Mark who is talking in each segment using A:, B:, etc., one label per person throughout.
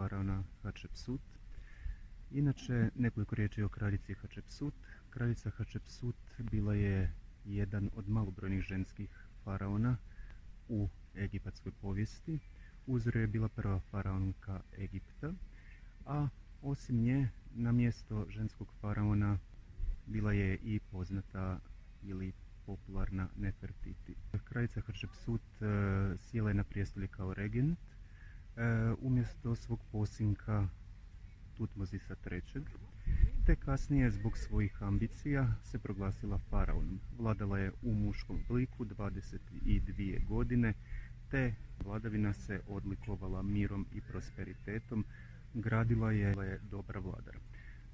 A: faraona Hatshepsut. Inače, nekoliko riječi o kraljici Hatshepsut. Kraljica Hatshepsut bila je jedan od malobrojnih ženskih faraona u egipatskoj povijesti. Uzor je bila prva faraonka Egipta, a osim nje na mjesto ženskog faraona bila je i poznata ili popularna Nefertiti. Kraljica Hatshepsut sjela je na prijestolje kao regent umjesto svog posinka Tutmozisa III. Te kasnije zbog svojih ambicija se proglasila faraonom. Vladala je u muškom obliku 22 godine, te vladavina se odlikovala mirom i prosperitetom. Gradila je dobra vladar.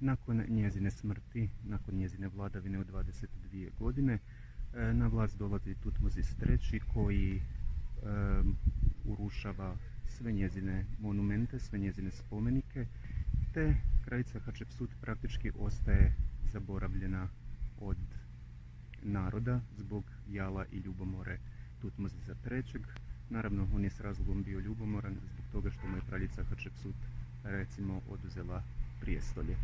A: Nakon njezine smrti, nakon njezine vladavine od 22 godine, na vlast dolazi Tutmozis III koji urušava sve njezine monumente, sve njezine spomenike, te kraljica Hatshepsut praktički ostaje zaboravljena od naroda zbog jala i ljubomore Tutmozisa III. Naravno, on je s razlogom bio ljubomoran zbog toga što mu je kraljica Hatshepsut recimo oduzela prijestolje.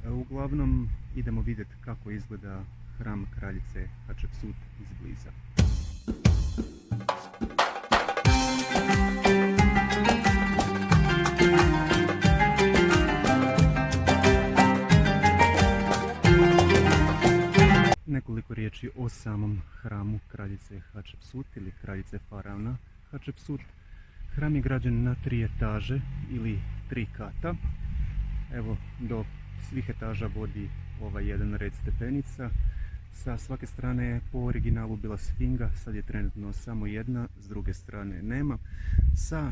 A: Uglavnom, idemo vidjeti kako izgleda hram kraljice Hatshepsut izbliza. Nekoliko riječi o samom hramu kraljice Hatshepsut ili kraljice faraona Hatshepsut. Hram je građen na 3 etaže ili 3 kata. Evo, do svih etaža vodi ovaj jedan red stepenica. Sa svake strane je po originalu bila sfinga, sad je trenutno samo jedna, s druge strane nema. Sa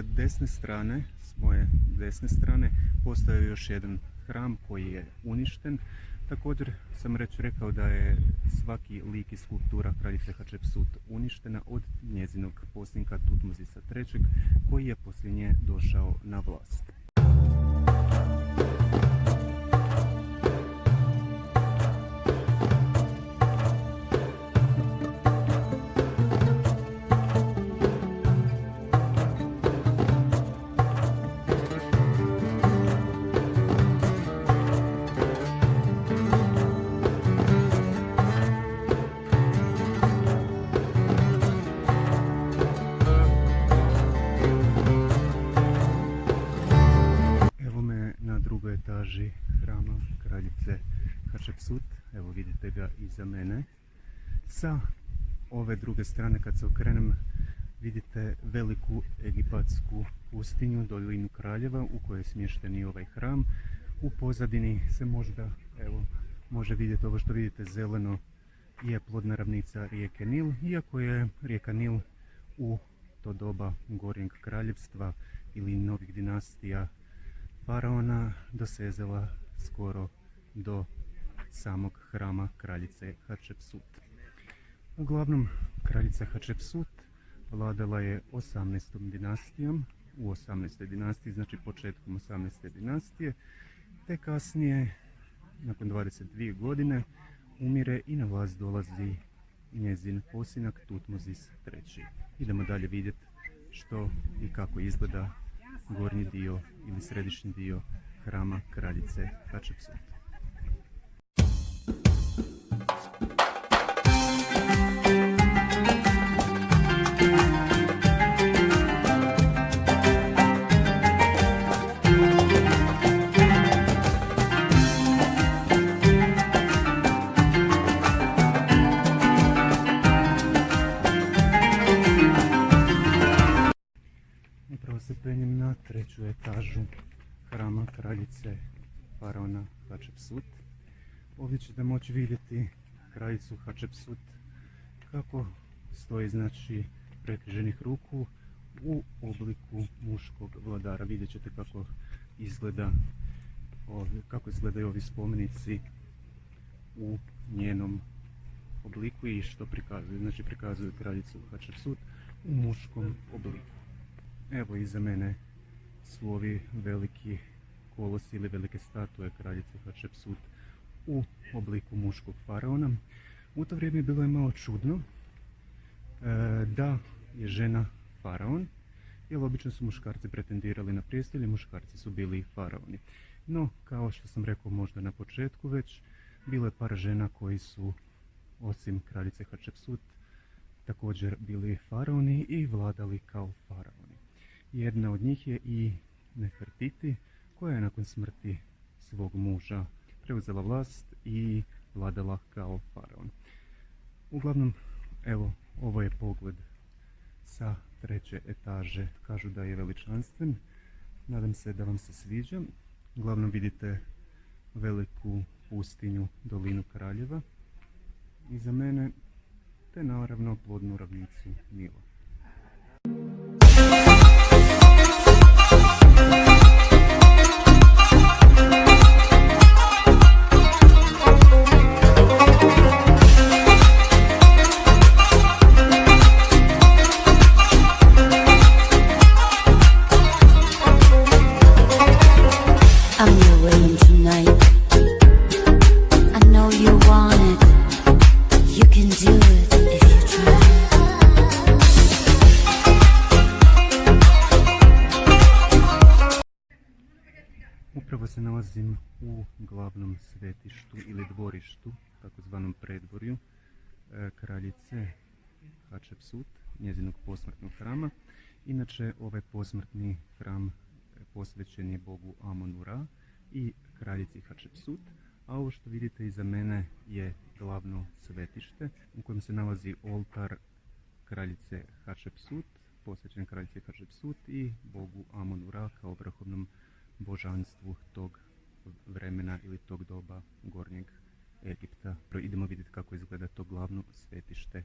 A: desne strane, s moje desne strane, postoji još jedan hram koji je uništen. Također sam rekao da je svaki lik i skulptura kraljice Hatshepsut uništena od njezinog posinka Tutmozisa III koji je poslije nje došao na vlast. Etaži hrama kraljice Hatshepsut. Evo, vidite ga iza mene. Sa ove druge strane, kad se okrenem, vidite veliku egipatsku pustinju, dolinu kraljeva u kojoj je smješten i ovaj hram. U pozadini se možda, evo, može vidjeti ovo što vidite zeleno, je plodna ravnica rijeke Nil, iako je rijeka Nil u to doba Gornjeg kraljevstva ili novih dinastija faraona dosezala skoro do samog hrama kraljice Hatshepsut. Uglavnom, kraljica Hatshepsut vladala je 18. dinastijom, u 18. dinastiji, znači početkom 18. dinastije, te kasnije, nakon 22 godine, umire i na vlast dolazi njezin posinak Tutmozis III. Idemo dalje vidjeti što i kako izgleda gornji dio ili središnji dio hrama kraljice Hatshepsut. Upravo se penjem na 3. etažu hrama kraljice faraona Hatshepsut. Ovdje ćete moći vidjeti kraljicu Hatshepsut kako stoji, znači, prekriženih ruku u obliku muškog vladara. Vidjet ćete kako izgledaju ovi spomenici u njenom obliku i što prikazuju. Znači, prikazuju kraljicu Hatshepsut u muškom obliku. Evo, iza mene su ovi veliki kolosi ili velike statue kraljice Hatshepsut u obliku muškog faraona. U to vrijeme bilo je malo čudno da je žena faraon jer obično su muškarci pretendirali na prijestolje, muškarci su bili faraoni. No, kao što sam rekao možda na početku već, bilo je par žena koji su, osim kraljice Hatshepsut, također bili faraoni i vladali kao faraoni. Jedna od njih je i Nefertiti, koja je nakon smrti svog muža preuzela vlast i vladala kao faraon. Uglavnom, evo, ovo je pogled sa 3. etaže. Kažu da je veličanstven. Nadam se da vam se sviđa. Uglavnom vidite veliku pustinju, dolinu kraljeva iza mene, te naravno plodnu ravnicu Nila.
B: I'm your rhythm tonight. I know you want it. You can do it if you try.
A: Upravo se nalazim u glavnom svetištu ili dvorištu, takozvanom predvorju kraljice Hatshepsut, njezinog posmrtnog hrama. Inače, ovaj posmrtni hram posvećen je bogu Amon-Ra i kraljici Hatshepsut, a ovo što vidite iza mene je glavno svetište u kojem se nalazi oltar kraljice Hatshepsut, posvećen kraljici Hatshepsut i bogu Amon-Ra kao vrhovnom božanstvu tog vremena ili tog doba Gornjeg Egipta. Idemo vidjeti kako izgleda to glavno svetište.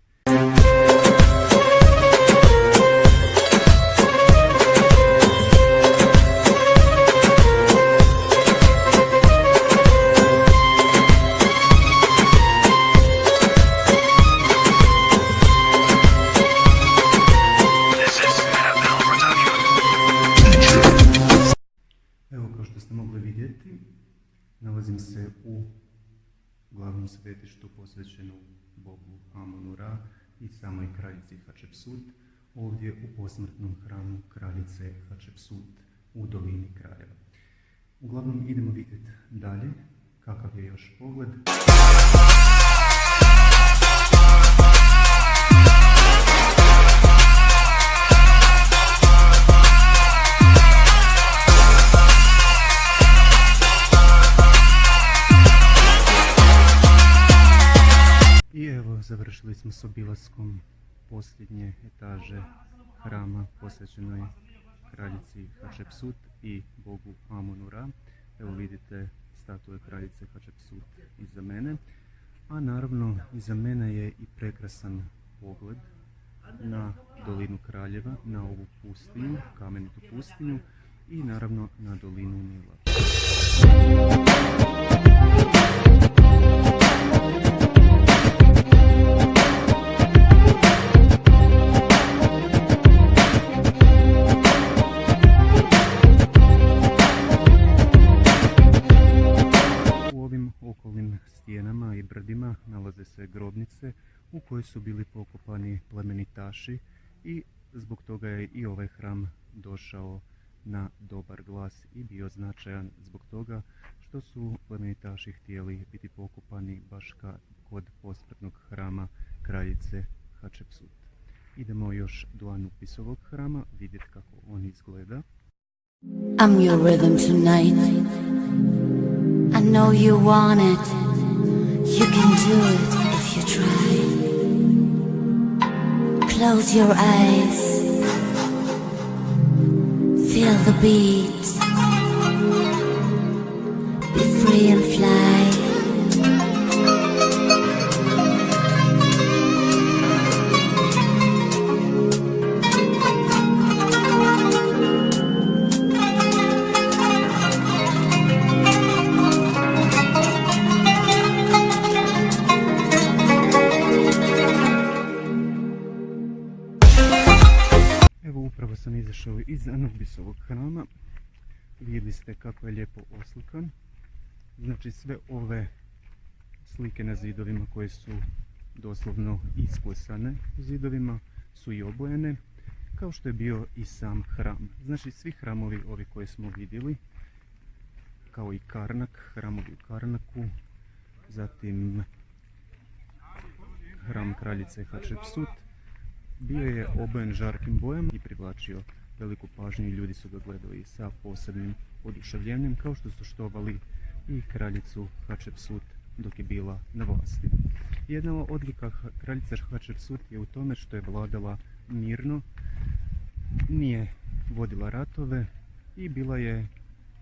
A: Evo, kao što ste mogli vidjeti, nalazim se u glavnom svetištu posvećenom bogu Amon-Ra i samoj kraljici Hatshepsut, ovdje u posmrtnom hramu kraljice Hatshepsut u dolini kraljeva. Uglavnom idemo vidjeti dalje kakav je još pogled. I evo, završili smo s obilaskom posljednje etaže hrama posvećenoj kraljici Hatshepsut i bogu Amon-Ra. Evo vidite statue kraljice Hatshepsut iza mene, a naravno iza mene je i prekrasan pogled na dolinu kraljeva, na ovu pustinju, kamenitu pustinju i naravno na dolinu Nila. Stijenama i brdima nalaze se grobnice u kojoj su bili pokopani plemenitaši i zbog toga je i ovaj hram došao na dobar glas i bio značajan zbog toga što su plemenitaši htjeli biti pokopani baš kod posmrtnog hrama kraljice Hatshepsut. Idemo još do Anubisovog hrama vidjeti kako on izgleda.
B: I'm your rhythm tonight. I know you want it. You can do it if you try. Close your eyes. Feel the beat. Be free and fly.
A: Upravo sam izašao iz Anubisovog hrama. Vidjeli ste kako je lijepo oslikan. Znači sve ove slike na zidovima koje su doslovno isklesane u zidovima su i obojene. kao što je bio i sam hram. Znači svi hramovi ovi koje smo vidjeli, kao i Karnak, hramovi u Karnaku, zatim hram kraljice Hatshepsut, bio je obojen žarkim bojama i privlačio veliku pažnju i ljudi su ga gledali sa posebnim oduševljenjem, kao što su štovali i kraljicu Hatshepsut dok je bila na vlasti. Jedna od odlika kraljice Hatshepsut je u tome što je vladala mirno, nije vodila ratove i bila je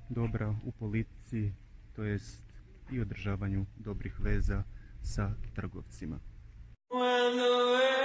A: dobra u politici, to jest i održavanju dobrih veza sa trgovcima.
C: When the